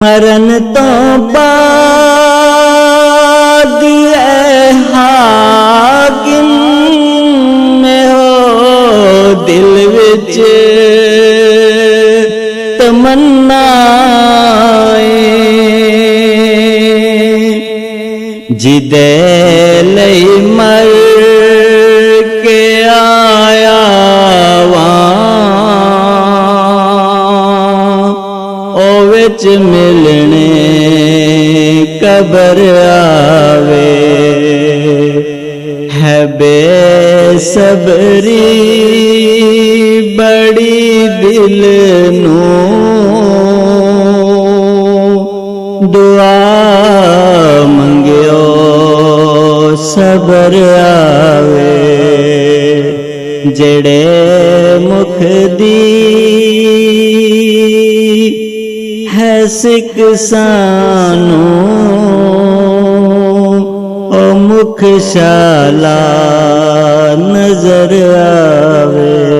मरण तो बाद ऐ हाकिम में हो दिल विच तमन्नाए जिदे लई मर के आया विच मिलने कबर आवे है बेसबरी बड़ी दिल नू दुआ मंगियो सबर आवे जेड़े मुख दी है सिक सानू ओ मुख शाला नजर आवे।